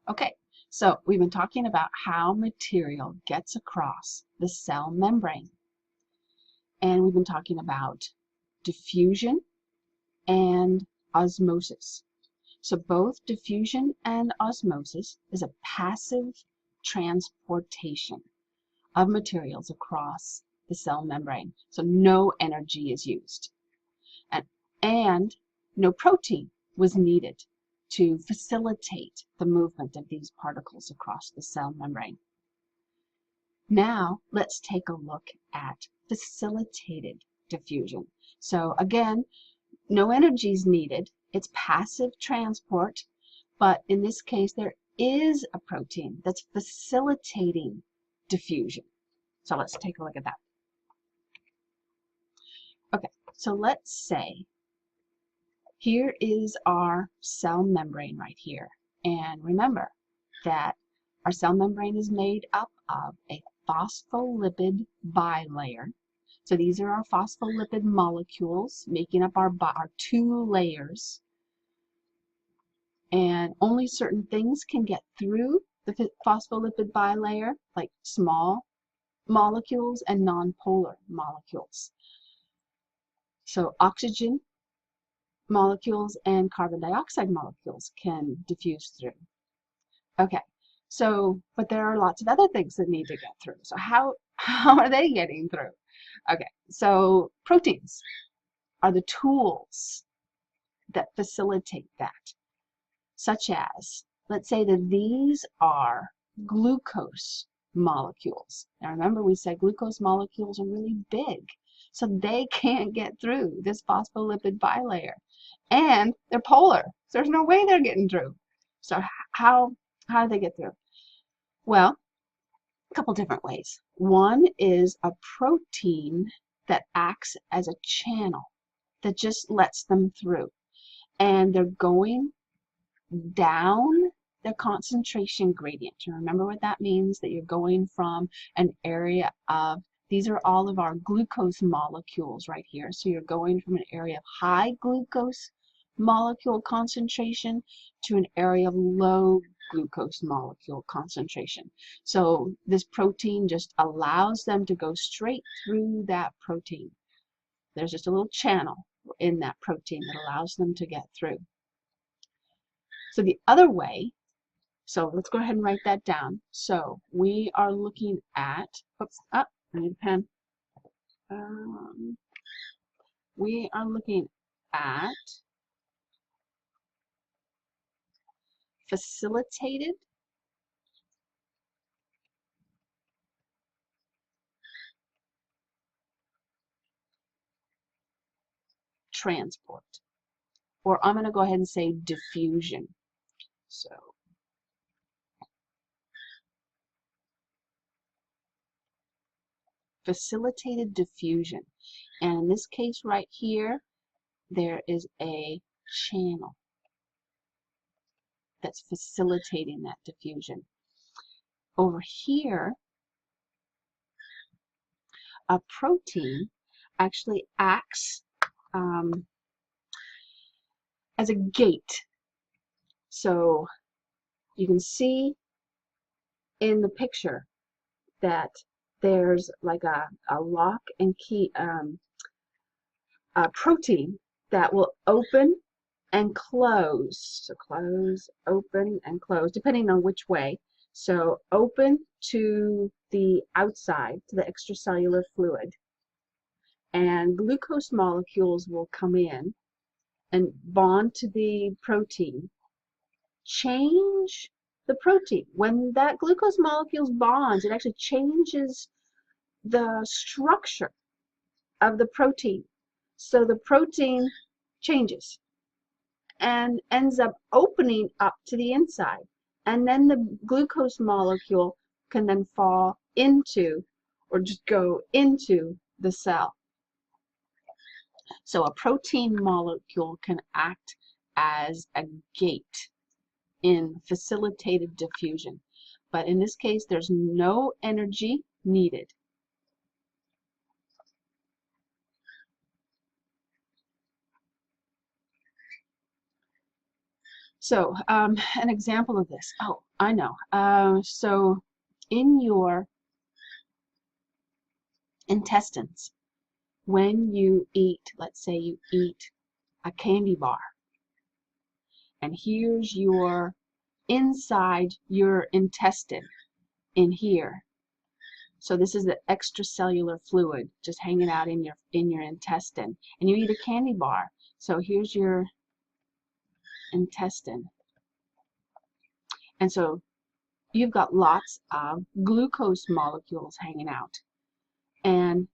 Okay, so we've been talking about how material gets across the cell membrane. And we've been talking about diffusion and osmosis. So both diffusion and osmosis is a passive transportation of materials across the cell membrane. So no energy is used. And no protein was needed to facilitate the movement of these particles across the cell membrane. Now let's take a look at facilitated diffusion. So again, no energy is needed. It's passive transport, but in this case there is a protein that's facilitating diffusion. So let's take a look at that. Okay, so let's say here is our cell membrane right here. And remember that our cell membrane is made up of a phospholipid bilayer. So these are our phospholipid molecules making up our two layers. And only certain things can get through the phospholipid bilayer, like small molecules and nonpolar molecules. So oxygen molecules and carbon dioxide molecules can diffuse through. Okay, so, but there are lots of other things that need to get through. So how are they getting through? Okay, so proteins are the tools that facilitate that, such as, let's say that these are glucose molecules. Now remember, we said glucose molecules are really big, so they can't get through this phospholipid bilayer. And they're polar, so there's no way they're getting through. So how do they get through? Well, a couple different ways. One is a protein that acts as a channel that just lets them through. And they're going down the concentration gradient. And remember what that means, that you're going from an area of, these are all of our glucose molecules right here. So you're going from an area of high glucose molecule concentration to an area of low glucose molecule concentration. So this protein just allows them to go straight through that protein. There's just a little channel in that protein that allows them to get through. So the other way, so let's go ahead and write that down. So we are looking at, oops, I need a pen. We are looking at facilitated transport, or I'm going to go ahead and say diffusion. So facilitated diffusion, and in this case right here there is a channel that's facilitating that diffusion. Over here, a protein actually acts as a gate. So you can see in the picture that there's like a lock and key a protein that will open and close. So close, open, and close, depending on which way. So open to the outside, to the extracellular fluid, and glucose molecules will come in and bond to the protein, change the protein. When that glucose molecules bonds, it actually changes the structure of the protein. So the protein changes and ends up opening up to the inside. And then the glucose molecule can then fall into, or just go into, the cell. So a protein molecule can act as a gate in facilitated diffusion. But in this case, there's no energy needed. So an example of this. Oh, I know. So in your intestines, when you eat, let's say you eat a candy bar, and here's your inside your intestine in here. So this is the extracellular fluid just hanging out in your intestine, and you eat a candy bar. So here's your intestine, and so you've got lots of glucose molecules hanging out, and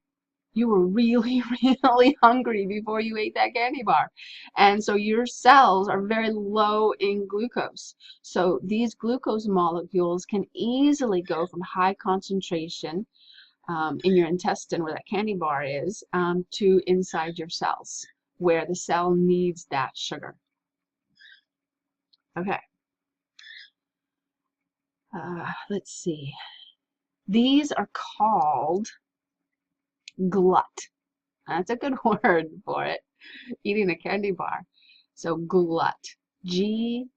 you were really, really hungry before you ate that candy bar. And so your cells are very low in glucose. So these glucose molecules can easily go from high concentration in your intestine where that candy bar is to inside your cells where the cell needs that sugar. Okay. Let's see. These are called glut. That's a good word for it. Eating a candy bar. So glut. G-L-U-T.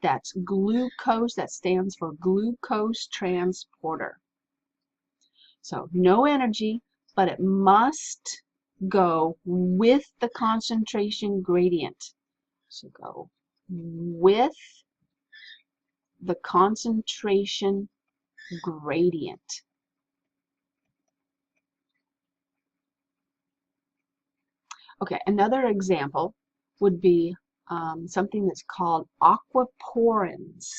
That's glucose. That stands for glucose transporter. So no energy, but it must go with the concentration gradient. So go with the concentration gradient. Okay, another example would be something that's called aquaporins.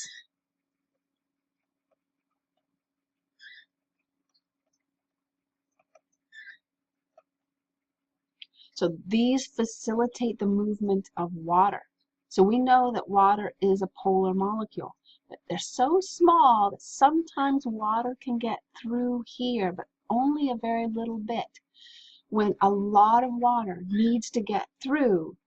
So these facilitate the movement of water. So we know that water is a polar molecule, but they're so small that sometimes water can get through here, but only a very little bit. When a lot of water needs to get through,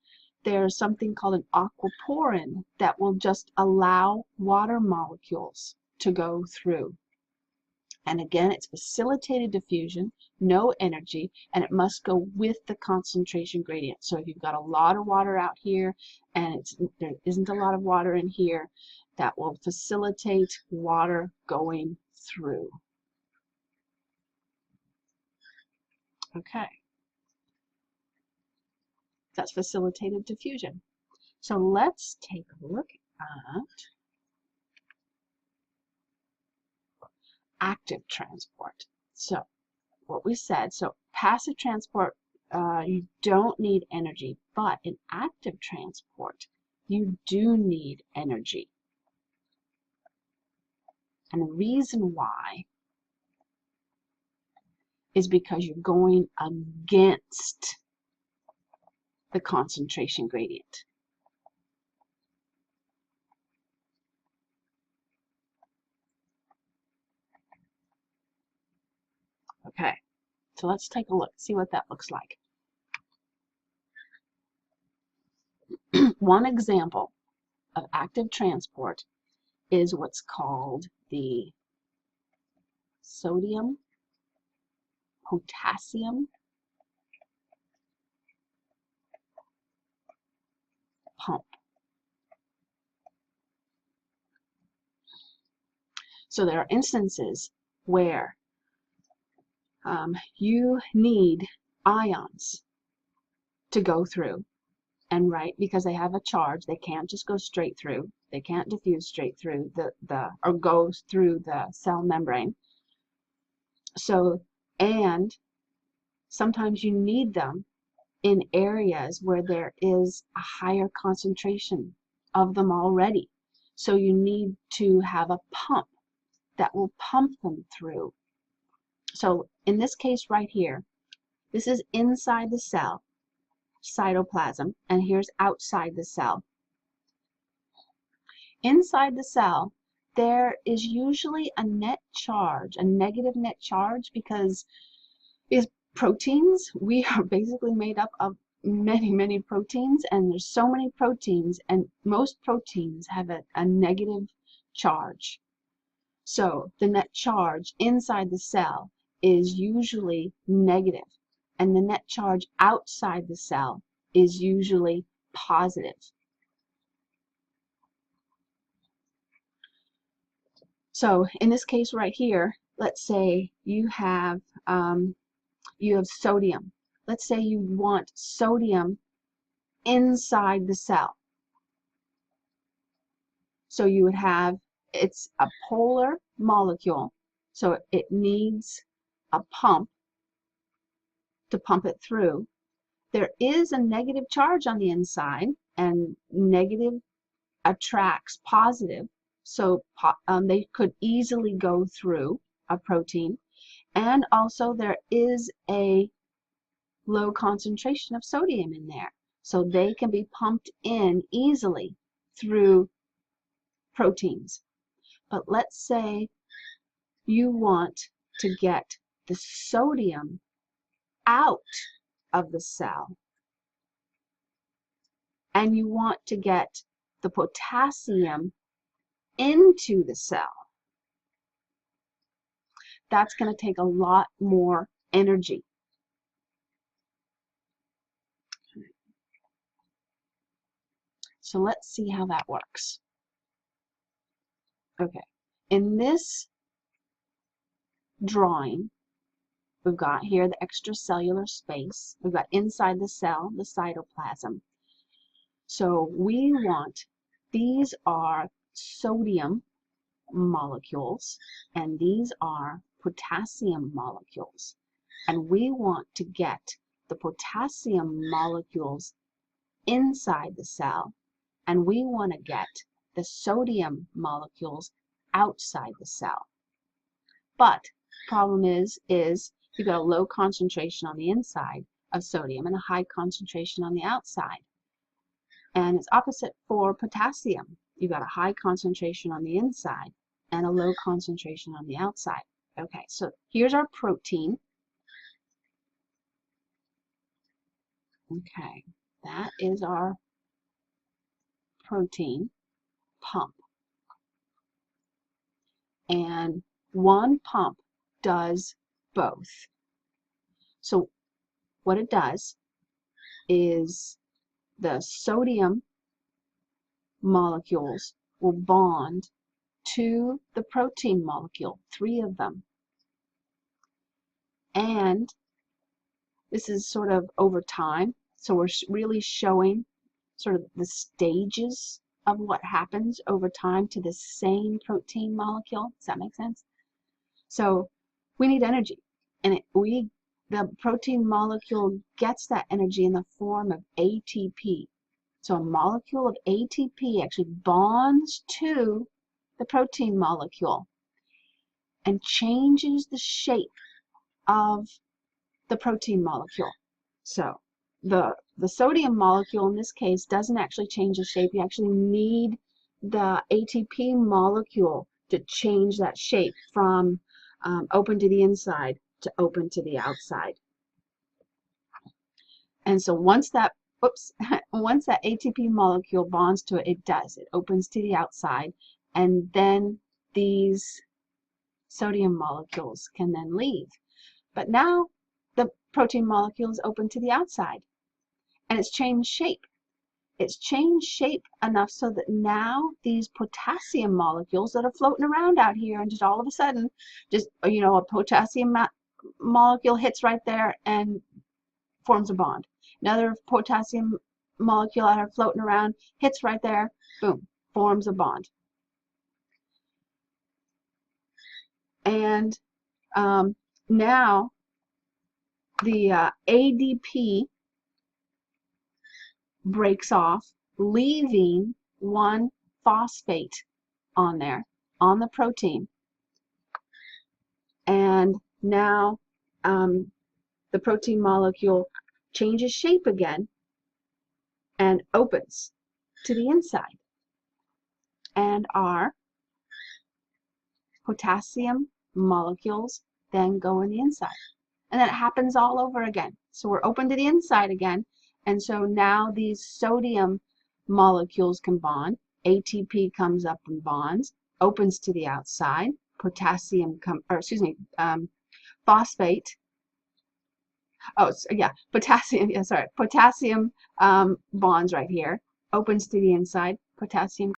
there's something called an aquaporin that will just allow water molecules to go through. And again, it's facilitated diffusion, no energy, and it must go with the concentration gradient. So if you've got a lot of water out here and there isn't a lot of water in here, that will facilitate water going through. Okay. That's facilitated diffusion. So let's take a look at active transport. So what we said, so passive transport, you don't need energy, but in active transport, you do need energy. And the reason why is because you're going against the concentration gradient. Okay, so let's take a look, see what that looks like. One example of active transport is what's called the sodium potassium pump. So there are instances where you need ions to go through, and right, because they have a charge, they can't just go straight through. They can't diffuse straight through or go through the cell membrane. So, and sometimes you need them in areas where there is a higher concentration of them already. So you need to have a pump that will pump them through. So in this case right here, this is inside the cell, cytoplasm, and here's outside the cell. Inside the cell, there is usually a net charge, a negative net charge, because proteins, we are basically made up of many, many proteins, and there's so many proteins, and most proteins have a negative charge. So the net charge inside the cell is usually negative, and the net charge outside the cell is usually positive. So in this case right here, let's say you have sodium. Let's say you want sodium inside the cell. So you would have, it's a polar molecule, so it needs a pump to pump it through. There is a negative charge on the inside, and negative attracts positive, so they could easily go through a protein. And also there is a low concentration of sodium in there, so they can be pumped in easily through proteins. But let's say you want to get the sodium out of the cell, and you want to get the potassium into the cell. That's going to take a lot more energy. So let's see how that works. Okay, in this drawing, we've got here the extracellular space. We've got inside the cell, the cytoplasm. So we want, these are sodium molecules, and these are potassium molecules. And we want to get the potassium molecules inside the cell, and we want to get the sodium molecules outside the cell. But problem is you've got a low concentration on the inside of sodium and a high concentration on the outside. And it's opposite for potassium. You've got a high concentration on the inside and a low concentration on the outside. Okay, so here's our protein. Okay, that is our protein pump. And one pump does both. So what it does is the sodium molecules will bond to the protein molecule, 3 of them. And this is sort of over time, so we're really showing sort of the stages of what happens over time to the same protein molecule. Does that make sense? So we need energy, and the protein molecule gets that energy in the form of ATP. So a molecule of ATP actually bonds to the protein molecule and changes the shape of the protein molecule. So the sodium molecule in this case doesn't actually change the shape. You actually need the ATP molecule to change that shape from open to the inside to open to the outside. And so once that once that ATP molecule bonds to it, it opens to the outside, and then these sodium molecules can then leave. But now the protein molecule is open to the outside, and it's changed shape. It's changed shape enough so that now these potassium molecules that are floating around out here, and just all of a sudden, just, you know, a potassium molecule hits right there and forms a bond. Another potassium molecule out here floating around hits right there, boom, forms a bond. And now the ADP breaks off, leaving one phosphate on there, on the protein. And now the protein molecule changes shape again and opens to the inside. And our potassium molecules then go in the inside. And then it happens all over again. So we're open to the inside again. And so now these sodium molecules can bond. ATP comes up and bonds, opens to the outside. Phosphate Oh, yeah, potassium, yeah, sorry, potassium bonds right here, opens to the inside, potassium